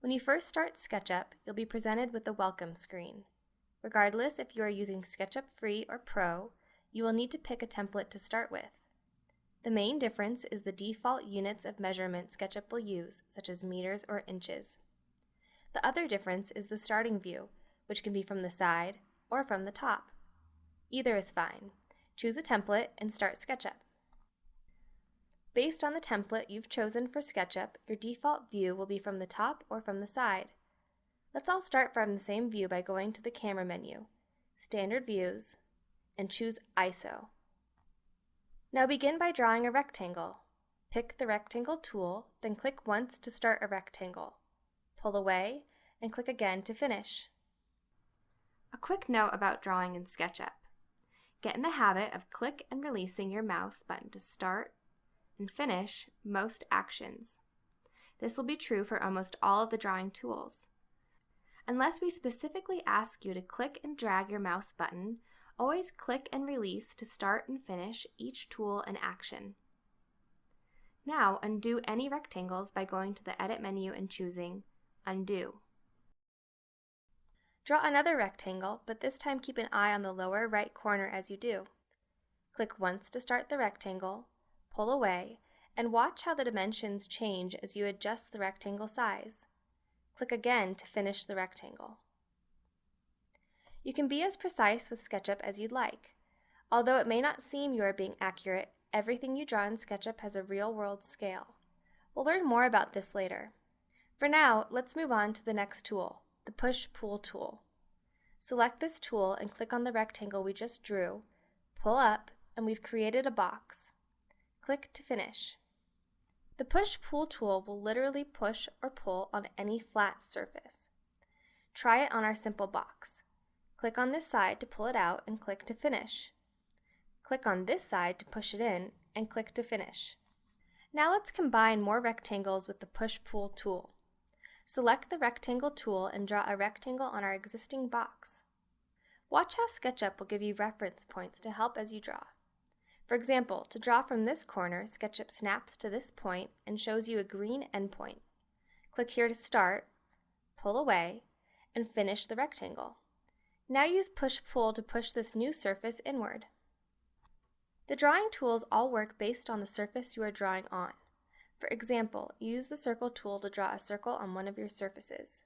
When you first start SketchUp, you'll be presented with the Welcome screen. Regardless if you are using SketchUp Free or Pro, you will need to pick a template to start with. The main difference is the default units of measurement SketchUp will use, such as meters or inches. The other difference is the starting view, which can be from the side or from the top. Either is fine. Choose a template and start SketchUp. Based on the template you've chosen for SketchUp, your default view will be from the top or from the side. Let's all start from the same view by going to the Camera menu, Standard Views, and choose ISO. Now begin by drawing a rectangle. Pick the Rectangle tool, then click once to start a rectangle. Pull away, and click again to finish. A quick note about drawing in SketchUp. Get in the habit of click and releasing your mouse button to start and finish most actions. This will be true for almost all of the drawing tools. Unless we specifically ask you to click and drag your mouse button, always click and release to start and finish each tool and action. Now undo any rectangles by going to the Edit menu and choosing Undo. Draw another rectangle, but this time keep an eye on the lower right corner as you do. Click once to start the rectangle, pull away, and watch how the dimensions change as you adjust the rectangle size. Click again to finish the rectangle. You can be as precise with SketchUp as you'd like. Although it may not seem you are being accurate, everything you draw in SketchUp has a real-world scale. We'll learn more about this later. For now, let's move on to the next tool, the Push-Pull tool. Select this tool and click on the rectangle we just drew, pull up, and we've created a box. Click to finish. The Push-Pull tool will literally push or pull on any flat surface. Try it on our simple box. Click on this side to pull it out and click to finish. Click on this side to push it in and click to finish. Now let's combine more rectangles with the Push-Pull tool. Select the Rectangle tool and draw a rectangle on our existing box. Watch how SketchUp will give you reference points to help as you draw. For example, to draw from this corner, SketchUp snaps to this point and shows you a green endpoint. Click here to start, pull away, and finish the rectangle. Now use Push-Pull to push this new surface inward. The drawing tools all work based on the surface you are drawing on. For example, use the Circle tool to draw a circle on one of your surfaces.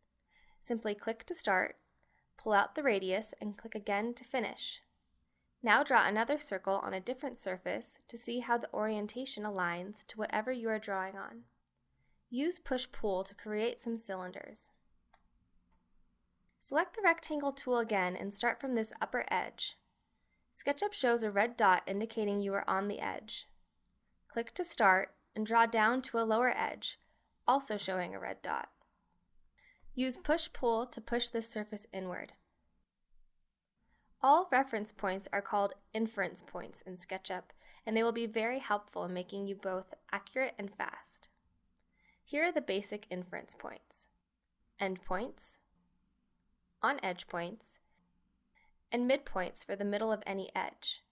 Simply click to start, pull out the radius, and click again to finish. Now draw another circle on a different surface to see how the orientation aligns to whatever you are drawing on. Use Push-Pull to create some cylinders. Select the Rectangle tool again and start from this upper edge. SketchUp shows a red dot indicating you are on the edge. Click to start and draw down to a lower edge, also showing a red dot. Use Push-Pull to push this surface inward. All reference points are called inference points in SketchUp, and they will be very helpful in making you both accurate and fast. Here are the basic inference points: endpoints, on-edge points, and midpoints for the middle of any edge.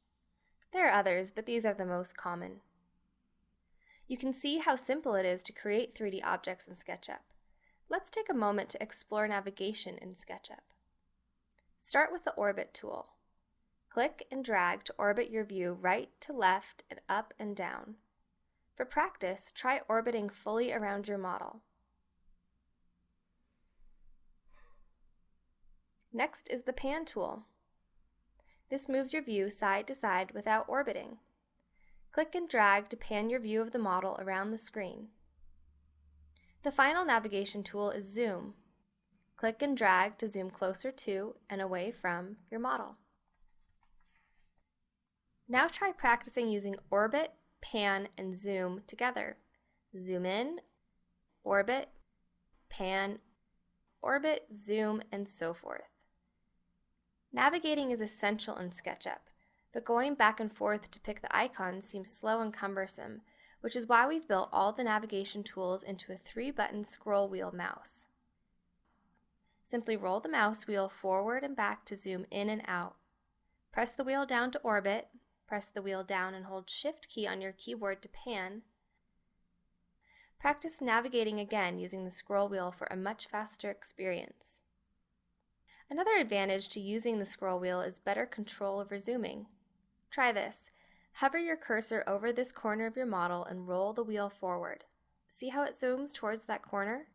There are others, but these are the most common. You can see how simple it is to create 3D objects in SketchUp. Let's take a moment to explore navigation in SketchUp. Start with the Orbit tool. Click and drag to orbit your view right to left and up and down. For practice, try orbiting fully around your model. Next is the Pan tool. This moves your view side to side without orbiting. Click and drag to pan your view of the model around the screen. The final navigation tool is Zoom. Click and drag to zoom closer to and away from your model. Now try practicing using orbit, pan, and zoom together. Zoom in, orbit, pan, orbit, zoom, and so forth. Navigating is essential in SketchUp, but going back and forth to pick the icons seems slow and cumbersome, which is why we've built all the navigation tools into a 3-button scroll wheel mouse. Simply roll the mouse wheel forward and back to zoom in and out. Press the wheel down to orbit, press the wheel down and hold Shift key on your keyboard to pan. Practice navigating again using the scroll wheel for a much faster experience. Another advantage to using the scroll wheel is better control over zooming. Try this. Hover your cursor over this corner of your model and roll the wheel forward. See how it zooms towards that corner?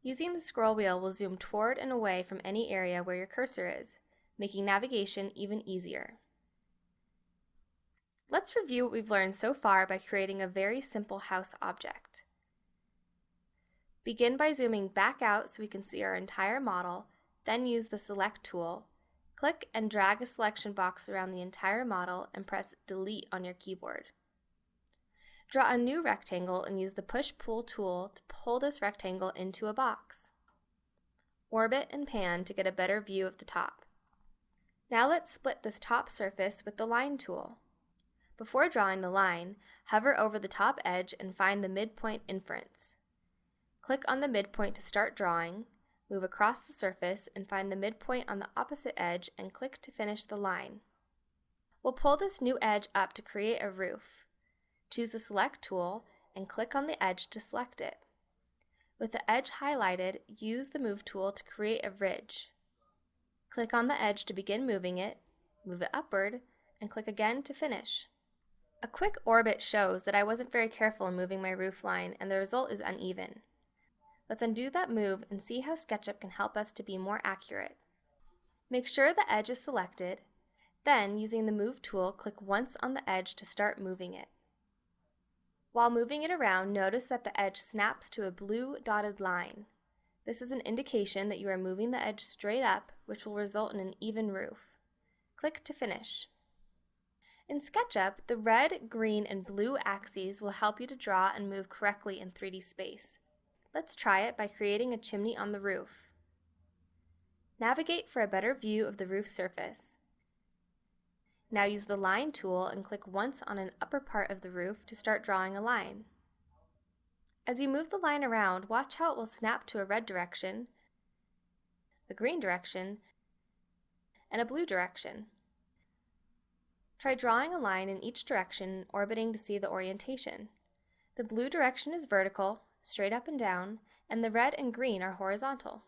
Using the scroll wheel will zoom toward and away from any area where your cursor is, making navigation even easier. Let's review what we've learned so far by creating a very simple house object. Begin by zooming back out so we can see our entire model, then use the Select tool. Click and drag a selection box around the entire model and press Delete on your keyboard. Draw a new rectangle and use the Push-Pull tool to pull this rectangle into a box. Orbit and pan to get a better view of the top. Now let's split this top surface with the Line tool. Before drawing the line, hover over the top edge and find the midpoint inference. Click on the midpoint to start drawing, move across the surface and find the midpoint on the opposite edge and click to finish the line. We'll pull this new edge up to create a roof. Choose the Select tool and click on the edge to select it. With the edge highlighted, use the Move tool to create a ridge. Click on the edge to begin moving it, move it upward, and click again to finish. A quick orbit shows that I wasn't very careful in moving my roof line and the result is uneven. Let's undo that move and see how SketchUp can help us to be more accurate. Make sure the edge is selected, then using the Move tool, click once on the edge to start moving it. While moving it around, notice that the edge snaps to a blue dotted line. This is an indication that you are moving the edge straight up, which will result in an even roof. Click to finish. In SketchUp, the red, green, and blue axes will help you to draw and move correctly in 3D space. Let's try it by creating a chimney on the roof. Navigate for a better view of the roof surface. Now use the Line tool and click once on an upper part of the roof to start drawing a line. As you move the line around, watch how it will snap to a red direction, a green direction, and a blue direction. Try drawing a line in each direction, orbiting to see the orientation. The blue direction is vertical, straight up and down, and the red and green are horizontal.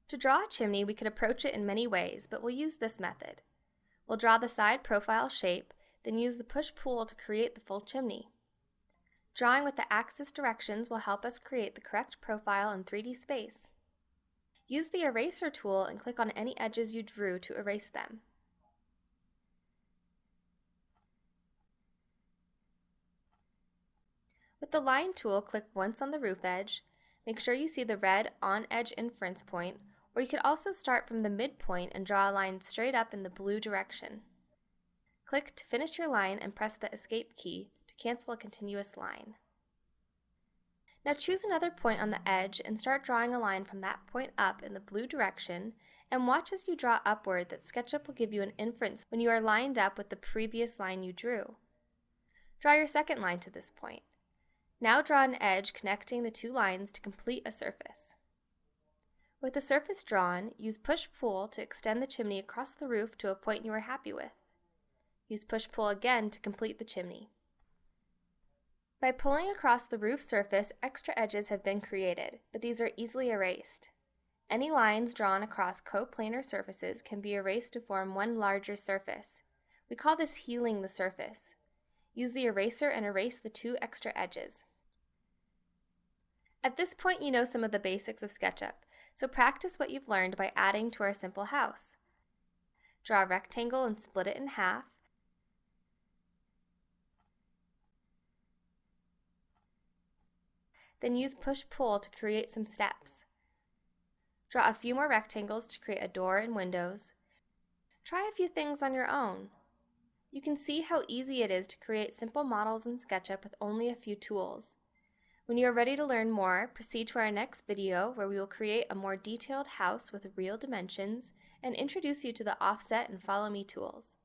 To draw a chimney, we could approach it in many ways, but we'll use this method. We'll draw the side profile shape, then use the Push-Pull to create the full chimney. Drawing with the axis directions will help us create the correct profile in 3D space. Use the Eraser tool and click on any edges you drew to erase them. With the Line tool, click once on the roof edge. Make sure you see the red on-edge inference point, or you could also start from the midpoint and draw a line straight up in the blue direction. Click to finish your line and press the Escape key to cancel a continuous line. Now choose another point on the edge and start drawing a line from that point up in the blue direction, and watch as you draw upward that SketchUp will give you an inference when you are lined up with the previous line you drew. Draw your second line to this point. Now draw an edge connecting the two lines to complete a surface. With the surface drawn, use Push-Pull to extend the chimney across the roof to a point you are happy with. Use Push-Pull again to complete the chimney. By pulling across the roof surface, extra edges have been created, but these are easily erased. Any lines drawn across coplanar surfaces can be erased to form one larger surface. We call this healing the surface. Use the eraser and erase the two extra edges. At this point, you know some of the basics of SketchUp, so practice what you've learned by adding to our simple house. Draw a rectangle and split it in half. Then use Push-Pull to create some steps. Draw a few more rectangles to create a door and windows. Try a few things on your own. You can see how easy it is to create simple models in SketchUp with only a few tools. When you are ready to learn more, proceed to our next video where we will create a more detailed house with real dimensions and introduce you to the Offset and Follow Me tools.